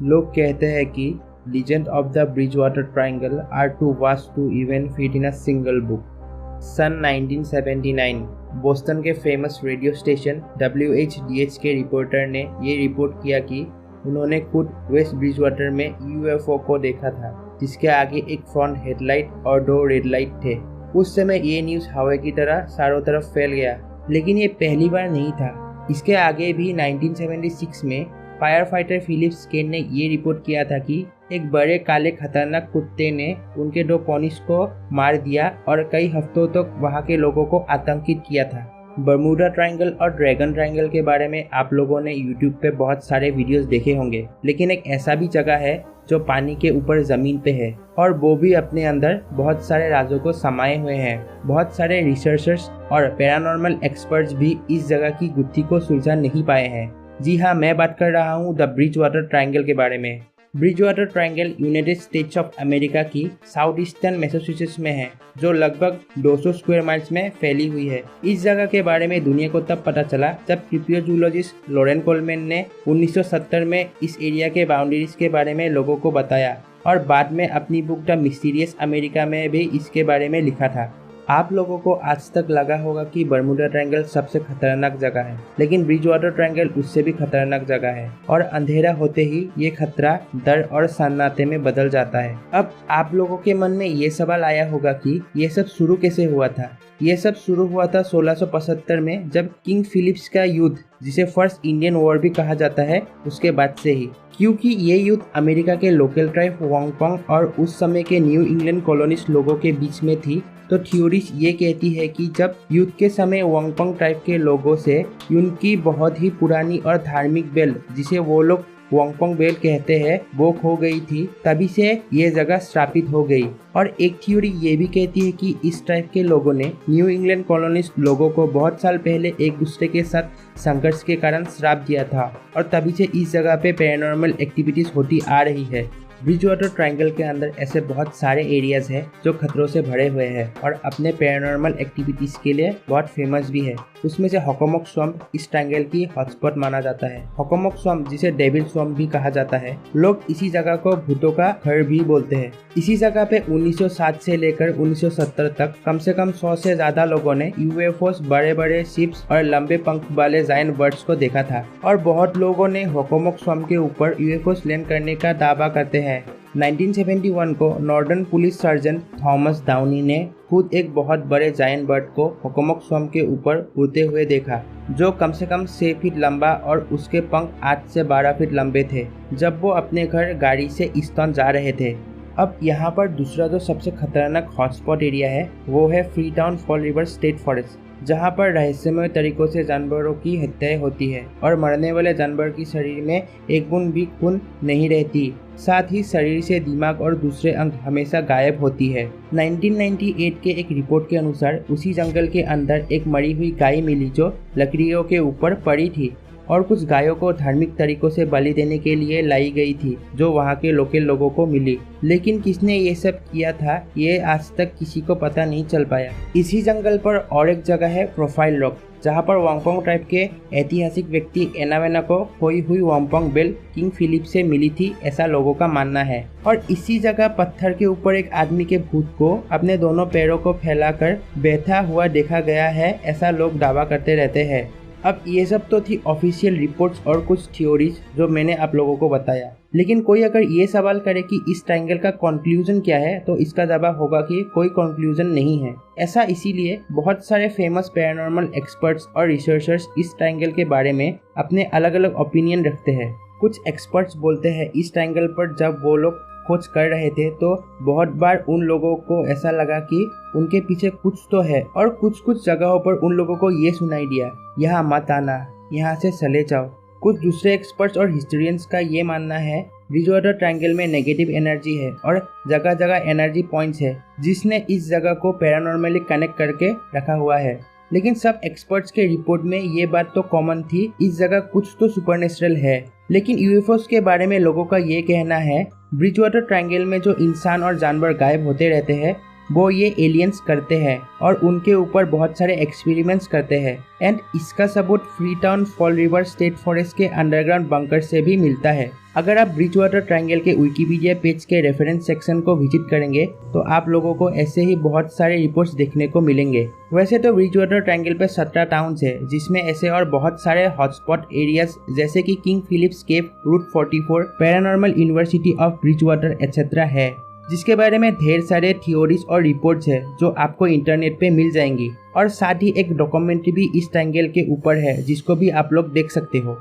लोग कहते हैं कि legend of the Bridgewater triangle are too vast to even fit in a single book. सन 1979 बोस्टन के फेमस रेडियो स्टेशन WHDH के रिपोर्टर ने ये रिपोर्ट किया कि उन्होंने खुद वेस्ट ब्रिजवाटर में UFO को देखा था, जिसके आगे एक फ्रंट हेडलाइट और 2 रेड लाइट थे। उस समय ये न्यूज़ हवा की तरह चारों तरफ फैल गया, लेकिन ये पहली बार नहीं था। इसके आगे भी 1976 में फायर फाइटर फिलिप्स केन ने ये रिपोर्ट किया था कि एक बड़े काले खतरनाक कुत्ते ने उनके 2 पोनीस को मार दिया और कई हफ्तों तक वहाँ के लोगों को आतंकित किया था। बर्मुडा ट्रायंगल और ड्रैगन ट्रायंगल के बारे में आप लोगों ने YouTube पे बहुत सारे वीडियोस देखे होंगे, लेकिन एक ऐसा भी जगह है जो पानी के ऊपर ज़मीन पे है और वो भी अपने अंदर बहुत सारे राजों को समाये हुए हैं। बहुत सारे रिसर्चर्स और पैरानॉर्मल एक्सपर्ट्स भी इस जगह की गुत्थी को सुलझा नहीं पाए हैं। जी हाँ, मैं बात कर रहा हूँ द ब्रिजवाटर ट्रायंगल के बारे में। Bridgewater triangle United states of America की साउथ ईस्टर्न मैसाचुसेट्स में है, जो लगभग 200 स्क्वायर माइल्स में फैली हुई है। इस जगह के बारे में दुनिया को तब पता चला जब क्रिप्टोजूलॉजिस्ट लॉरेन कोलमैन ने 1970 में इस एरिया के बाउंड्रीज के बारे में लोगों को बताया और बाद में अपनी बुक द मिस्टीरियस अमेरिका में भी इसके बारे में लिखा था। आप लोगों को आज तक लगा होगा कि बर्मुडा ट्रायंगल सबसे खतरनाक जगह है, लेकिन ब्रिजवाटर ट्रायंगल उससे भी खतरनाक जगह है और अंधेरा होते ही ये खतरा डर और सन्नाटे में बदल जाता है। अब आप लोगों के मन में ये सवाल आया होगा कि ये सब शुरू कैसे हुआ था। ये सब शुरू हुआ था 1675 में, जब किंग फिलिप्स का युद्ध, जिसे फर्स्ट इंडियन वॉर भी कहा जाता है, उसके बाद से ही। क्योंकि ये युद्ध अमेरिका के लोकल ट्राइब वांगपोंग और उस समय के न्यू इंग्लैंड कॉलोनिस्ट लोगों के बीच में थी, तो थ्योरीज ये कहती है कि जब युद्ध के समय वांगपोंग ट्राइब के लोगों से उनकी बहुत ही पुरानी और धार्मिक बेल, जिसे वो लोग वांगपोंग बेल कहते हैं, वो खो गई थी, तभी से ये जगह श्रापित हो गई। और एक थ्योरी ये भी कहती है कि इस टाइप के लोगों ने न्यू इंग्लैंड कॉलोनिस्ट लोगों को बहुत साल पहले एक दूसरे के साथ संघर्ष के कारण श्राप दिया था और तभी से इस जगह पे पैरानॉर्मल एक्टिविटीज होती आ रही है। ब्रिजवाटर ट्रायंगल के अंदर ऐसे बहुत सारे एरियाज हैं जो खतरों से भरे हुए हैं और अपने पैरानॉर्मल एक्टिविटीज के लिए बहुत फेमस भी है। उसमें से होकोमोक स्वैम्प इस ट्रायंगल की हॉटस्पॉट माना जाता है। होकोमोक स्वैम्प, जिसे डेविल स्वैम्प भी कहा जाता है, लोग इसी जगह को भूतों का घर भी बोलते हैं। इसी जगह पे 1907 से लेकर 1970 तक कम से कम 100 से ज्यादा लोगों ने UFOs, बड़े बड़े शिप्स और लंबे पंख वाले जायंट बर्ड्स को देखा था और बहुत लोगों ने होकोमोक स्वैम्प के ऊपर UFOs लैंड करने का दावा करते हैं। 1971 को northern police surgeon Thomas Downey ने खुद एक बहुत बड़े जायंट बर्ड को होकोमोक स्वैम्प के ऊपर उड़ते हुए देखा, जो कम से कम 6 फीट लंबा और उसके पंख 8 से 12 फीट लंबे थे, जब वो अपने घर गाड़ी से ईस्टर्न जा रहे थे। अब यहाँ पर दूसरा जो सबसे खतरनाक हॉटस्पॉट एरिया है, वो है Freetown fall river state forest, जहाँ पर रहस्यमय तरीकों से जानवरों की हत्याएं होती है और मरने वाले जानवर की शरीर में एक बूंद भी खून नहीं रहती। साथ ही शरीर से दिमाग और दूसरे अंग हमेशा गायब होती है। 1998 के एक रिपोर्ट के अनुसार उसी जंगल के अंदर एक मरी हुई गाय मिली जो लकड़ियों के ऊपर पड़ी थी और कुछ गायों को धार्मिक तरीकों से बलि देने के लिए लाई गई थी, जो वहाँ के लोकल लोगों को मिली। लेकिन किसने ये सब किया था, ये आज तक किसी को पता नहीं चल पाया। इसी जंगल पर और एक जगह है प्रोफाइल रॉक, जहाँ पर वांगपोंग ट्राइब के ऐतिहासिक व्यक्ति एनावेना को खोई हुई वांगपोंग बेल किंग फिलिप से मिली थी, ऐसा लोगों का मानना है। और इसी जगह पत्थर के ऊपर एक आदमी के भूत को अपने दोनों पैरों को फैलाकर बैठा हुआ देखा गया है, ऐसा लोग दावा करते रहते हैं। अब ये सब तो थी ऑफिशियल रिपोर्ट्स और कुछ थ्योरीज जो मैंने आप लोगों को बताया, लेकिन कोई अगर ये सवाल करे कि इस ट्रायंगल का कंक्लूजन क्या है, तो इसका जवाब होगा कि कोई कंक्लूजन नहीं है। ऐसा इसीलिए बहुत सारे फेमस पैरानॉर्मल एक्सपर्ट्स और रिसर्चर्स इस ट्रायंगल के बारे में अपने अलग अलग ओपिनियन रखते हैं। कुछ एक्सपर्ट्स बोलते हैं इस ट्रायंगल पर जब वो लोग खोज कर रहे थे तो बहुत बार उन लोगों को ऐसा लगा कि उनके पीछे कुछ तो है, और कुछ जगहों पर उन लोगों को ये सुनाई दिया, यहाँ मत आना, यहाँ से चले जाओ। कुछ दूसरे एक्सपर्ट्स और हिस्टोरियंस का ये मानना है ब्रिजवाटर ट्रायंगल में नेगेटिव एनर्जी है और जगह जगह एनर्जी पॉइंट्स है, जिसने इस जगह को पैरानॉर्मली कनेक्ट करके रखा हुआ है। लेकिन सब एक्सपर्ट्स के रिपोर्ट में ये बात तो कॉमन थी, इस जगह कुछ तो सुपरनेचुरल है। लेकिन यूएफओस के बारे में लोगों का ये कहना है ब्रिजवाटर ट्रायंगल में जो इंसान और जानवर गायब होते रहते हैं, वो ये एलियंस करते हैं और उनके ऊपर बहुत सारे एक्सपेरिमेंट्स करते हैं। एंड इसका सबूत Freetown fall river state forest के अंडरग्राउंड बंकर से भी मिलता है। अगर आप ब्रिज वाटर ट्रायंगल के विकिपीडिया पेज के रेफरेंस सेक्शन को विजिट करेंगे तो आप लोगों को ऐसे ही बहुत सारे रिपोर्ट्स देखने को मिलेंगे। वैसे तो ब्रिज वाटर ट्रायंगल पे 17 टाउन्स है, जिसमें ऐसे और बहुत सारे हॉटस्पॉट एरियाज जैसे कि King Philip's cave, route 44, paranormal university of Bridgewater etcetera है, जिसके बारे में ढेर सारे थियोरीज और रिपोर्ट्स है जो आपको इंटरनेट पे मिल जाएंगी। और साथ ही एक डॉक्यूमेंट्री भी इस ट्रायंगल के ऊपर है जिसको भी आप लोग देख सकते हो।